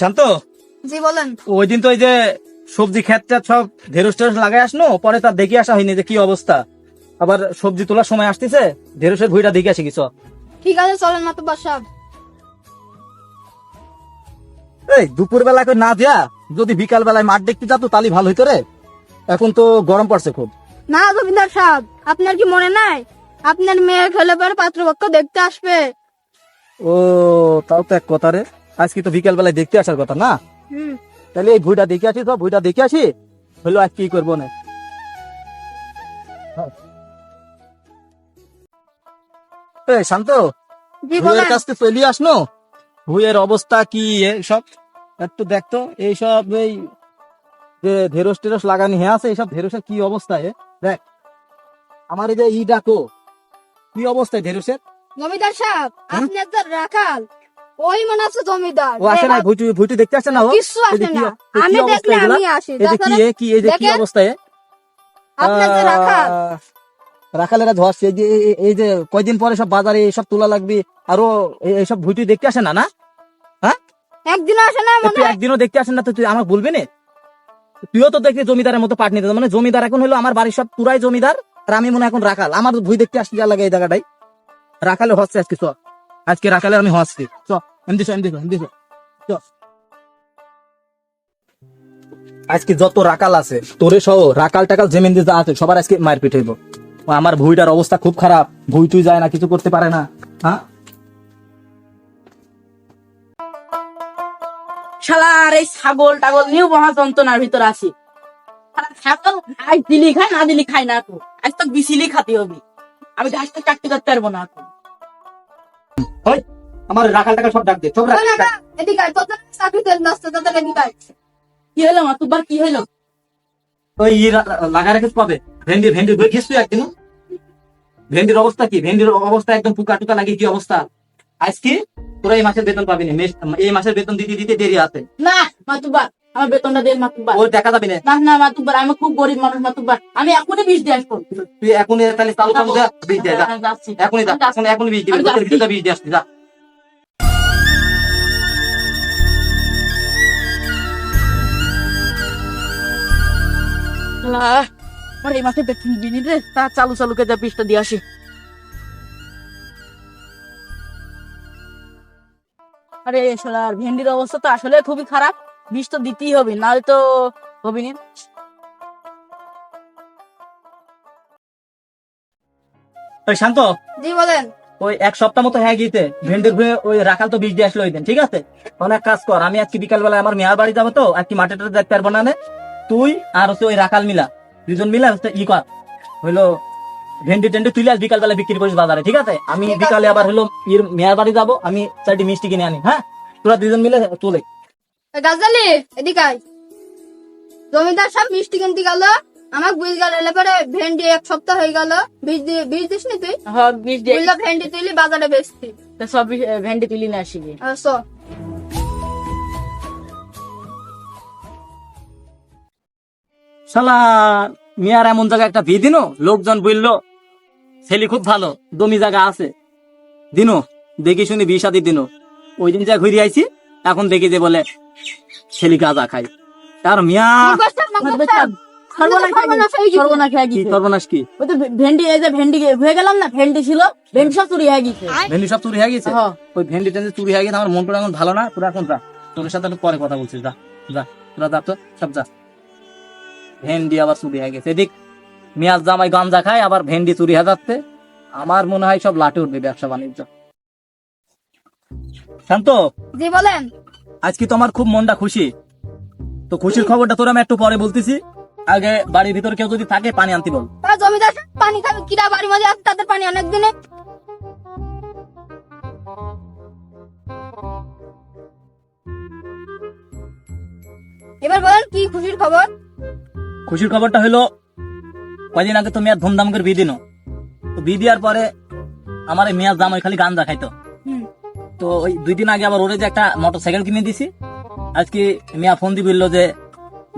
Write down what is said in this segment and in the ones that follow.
শান্ত, জি বলেন। ওই দিন তো ওই যে সবজি ক্ষেতটা সব ঢেঁড়স টেরস লাগাই আসনো, পরে তার দেখে আসা হয়নি যে কি অবস্থা। আবার সবজি তোলার সময় আসতেছে, ঢেঁড়সের ভুঁইটা দেখে আসি কিছু। ঠিক আছে চলেন মাতুব্বর সাহেব। এই দুপুর বেলা করে না দিয়া যদি বিকাল বেলায় মাঠ দেখতে যাতো তাহলে ভালো হইতো রে। এখন তো গরম পড়ছে খুব। না জমিদার সাহেব, আপনার কি মনে নাই আপনার মেয়ে খেলে পরে পাত্রপক্ষ দেখতে আসবে? ও, তাও তো এক কথা রে। আজকে তো বিকাল বেলায় দেখতে আসার কথা না। হুম। তাহলে এই ভুঁইটা দেখে আসি, তো ভুঁইটা দেখে আসি হলো আর কি করবো না। এই শান্ত, জি ভুঁইয়ের বলেন। কাছ থেকে চলে আসনো, ভুঁইয়ের অবস্থা কি সব একটু দেখতো। এইসব এই যে ঢেঁড়স টেরস লাগানি হ্যাঁ আছে, এইসব ঢেঁড়সের কি অবস্থায় দেখ। আমার এই যে ই ডাকো, কি অবস্থায় ঢেঁড়সের। জমিদার সাহেব, আপনার তো রাখাল ওই মনে আছে জমিদার। ও আসে না, ভুঁইটি ভুঁইটি দেখতে আসে না ও। কিছু এই যে আসে কি- না, এই কি আমি অবস্থা দেখলে এগুলা? আমি আসি। এই যে কি কি এই যে কি দেখেন, অবস্থায় আপনার যে রাখাল। রাখালেরা ধরছে। এই যে এই যে কয়দিন পরে সব বাজারে এইসব তোলা লাগবে, আরো এইসব ভুঁইটি দেখতে আসে না না? হ্যাঁ, একদিনও আসে না মনে তুই হয়। একদিনও দেখতে আসেন না তো তুই আমাকে বলবি না? তুইও তো দেখবি জমিদারের মতো পাট নিতে, মানে জমিদার এখন হলো আমার বাড়ির সব পুরাই জমিদার, আর আমি মনে হয় এখন রাখাল। আমার ভুঁই দেখতে আসতে যা লাগে এই জায়গাটাই রাখালে হচ্ছে আজকে। চ আজকে রাখালে আমি হচ্ছি। চ এমদি এমদি এমদি চ। আজকে যত রাকাল আছে তোরে সহ রাকাল টাকাল জেমেন্দি যা আছে সবার আজকে মারপিট হইব। ও আমার ভুঁইটার অবস্থা খুব খারাপ, ভুঁই তুই যায় না, কিছু করতে পারে না। হ্যাঁ, শালার এই ছাগল টাগল নিয়েও মহা যন্ত্রণার ভিতর আছি। শালা ছাগল আজ দিলি খায় না দিলি খায় না, তো আজ তো বিছিলি খাতে হবে। আমি ঘাস তো কাটতে কাটতে পারবো না এখন। ওই আমার রাখাল টাকাল সব ডাক দে, সব ওই রাখাল, এদিকে আয়, তোর জন্য চাকরি তেল নষ্ট, তোদের এদিকে আয়। কি হলো মা, তোর কি হলো? ওই লাগা রেখে পাবে। ভেন্ডি ভেন্ডি দেখিস তুই একদিন ভেন্ডির অবস্থা কি? ভেন্ডির অবস্থা একদম পোকা টুকা লাগে কি অবস্থা। আজকে তোরা এই মাসের বেতন পাবি না, এই মাসের বেতন দিতে দিতে দেরি আছে। না মাতুব্বার, আমার বেতনটা দেন মাতুব্বার। ওর দেখা যাবে না। না না মাতুব্বার, আমি খুব গরিব মানুষ মাতুব্বার, আমি এখনই বিষ দিয়ে আসবো। তুই এখনই তাহলে চালু চালু যা, বীজ দিয়ে যা। যাচ্ছি এখনই যা, এখনই বীজ দিবি, আমি যাচ্ছি। বীজ দিয়ে আসবি যা। আমার এই মাসে বেতন দিনি রে, তা চালু চালুকে যা বিষটা দিয়ে আসি। আরে শালার ভেন্ডির অবস্থা তো আসলে খুবই খারাপ, বিষ তো দিতেই হবে, নাহলে তো হবে না। ওই শান্ত, জি বলেন। ওই এক সপ্তাহ মতো হয়ে গিয়েছে ভেন্ডির ভুঁয়ে ওই রাখাল তো বীজ দিয়ে আসলো ওই দিন, ঠিক আছে? অনেক কাজ কর, আমি আজকে বিকাল বেলায় আমার মেয়ার বাড়ি যাবো, তো আজকে মাঠে টাটে দেখতে পারবো না নে। তুই আর হচ্ছে ওই রাখাল মিলা, দুজন মিলা হচ্ছে ই কর, হইলো ভেন্ডি টেন্ডি তুলে আজ বিকাল বেলা বিক্রি করিস বাজারে, ঠিক আছে? আমি ঠিক আছে। বিকালে আবার হলো মেয়ার বাড়ি যাবো, আমি চারটি মিষ্টি কিনে আনি। হ্যাঁ, তোরা দুজন মিলে চলে। গাছালি, এদিকে আয়। জমিদার সব মিষ্টি কিনতে গেল, আমার বুঝ গেল পরে ভেন্ডি এক সপ্তাহ হয়ে গেল, বীজ দিস নি তুই? হ্যাঁ বিষ দিয়ে বুঝলো ভেন্ডি তুইলি বাজারে বেচতি। তা সব ভেন্ডি তুলি না আসিবি। চল। শালা মিয়ার এমন জায়গায় একটা বিয়ে দিনো, লোকজন বললো ছেলে খুব ভালো, জমি জায়গা আছে, দিনো দেখি শুনি বিয়ে শাদী দিনো। ওই দিন যা ঘুরে আইছি, এখন দেখি যে বলে ছেলে গাঁজা খাই। আর মিয়া সর্বনাশ হয়ে কি গেছে। সর্বনাশ কি? ওই তো ভেন্ডি, এই যে ভেন্ডি হয়ে গেলাম না, ভেন্ডি ছিল, ভেন্ডি সব চুরি হয়ে গেছে। ভেন্ডি সব চুরি হয়ে গেছে। হ্যাঁ। ওই ভেন্ডি টেন্ডি চুরি হয়ে গেছে, আমার মনটা এখন ভালো না। তোরা এখন যা, তোর সাথে একটু পরে কথা বলছিস, যা যা, তোরা যা তো, সব যা। ভেন্ডি আবার চুরি হয়ে গেছে, এদিক মিয়াজ জামাই গাঞ্জা খায়, আবার ভেন্ডি চুরি হয়ে যাচ্ছে। আমার মনে হয় সব লাটে উঠবে ব্যবসা বাণিজ্য। শান্ত, জি বলেন। আজকে তো আমার খুব মনটা খুশি, তো খুশির খবরটা তোরা আমি একটু পরে বলতেছি। আগে বাড়ির ভিতর কেউ যদি থাকে পানি আনতে বল। তা জমিদার সাহেব পানি খাবে, কিরা বাড়ি মাঝে আছে তাদের পানি অনেক দিনে। এবার বলেন কি খুশির খবর? খুশির খবরটা হলো কয়দিন আগে তো মেয়াদ ধুমধাম করে বিয়ে দিনো, তো বিয়ে দেওয়ার পরে আমার এই মেয়াদ জামাই খালি গাঞ্জা খাইতো। হুম। তো ওই 2 দিন আগে আবার ওরে যে একটা মোটরসাইকেল কিনে দিছি। আজকে মিয়া ফোন দিয়ে বললো যে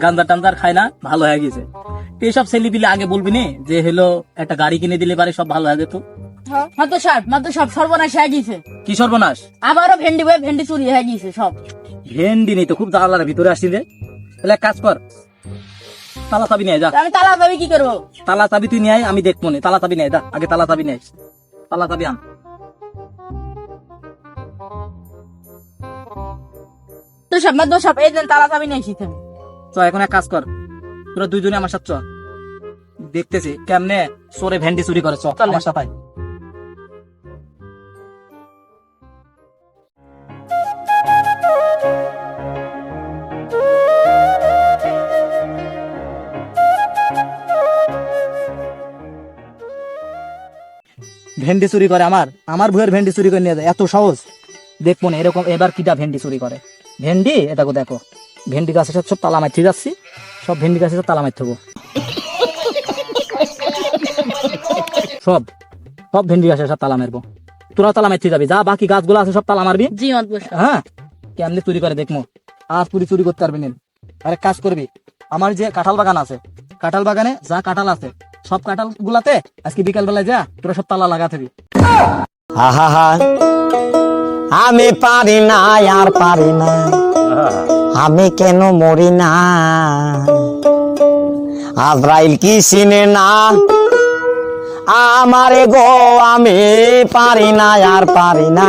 গাঞ্জা টাঞ্জার খায় না, ভালো হয়ে গেছে। তো এইসব ছেলে পিলে আগে বলবি নি যে হলো একটা গাড়ি কিনে দিলে পারে সব ভালো হয়ে যেত। মাত্র সব সর্বনাশ হয়ে গেছে। কি সর্বনাশ? আবারও ভেন্ডি চুরি হয়ে গেছে সব। ভেন্ডি নেই তো, খুব জানালার ভিতরে আসছি রে। তাহলে এক কাজ কর, তালা চাবি নিয়ে যা। তা আমি তালা পাবি কি করবো? তালা চাবি তুই নিয়ে আয়, আমি দেখবো না। তালা চাবি নিয়ে আয়, যা আগে তালা চাবি নিয়ে আয়। তালা চাবি আন। তো সব মাদ সব এই দেন তালা চাবি নিয়ে এসেছি আমি। চ এখন এক কাজ কর, তোরা দুইজনে আমার সাথে চ, দেখতেছি কেমনে চোরে ভেন্ডি চুরি করে। চ চলে। আমার সাথে আয়। ভেন্ডি চুরি করে আমার ভুয়ের ভেন্ডি চুরি করে নিয়ে যায়, এত সহজ? দেখবো না এরকম এবার কিটা ভেন্ডি চুরি করে। ভেন্ডি এটা দেখো, ভেন্ডি গাছের সব তালা মারতে যাচ্ছি, সব ভেন্ডি গাছের সব তালা মারতে হবো। সব সব ভেন্ডি গাছের সব তালা মারবো, তোরা তালা মারতে যাবি, যা বাকি গাছগুলো আছে সব তালা মারবি। জি মাদ বস। হ্যাঁ, কেমনি চুরি করে দেখবো। আর চুরি করতে পারবি না। আরেক কাজ করবি, আমার যে কাঁঠাল বাগান আছে, কাঁঠাল বাগানে যা কাঁঠাল আছে সব কাঁঠাল গুলাতে আজকে বিকাল বেলায় যা তোরা সব তালা লাগা থাকবি। আহা, আমি পারি না আর পারি না, আমি কেন মরি না, আজরাইল কি চিনে না আমারে গো, আমি পারি না আর পারি না।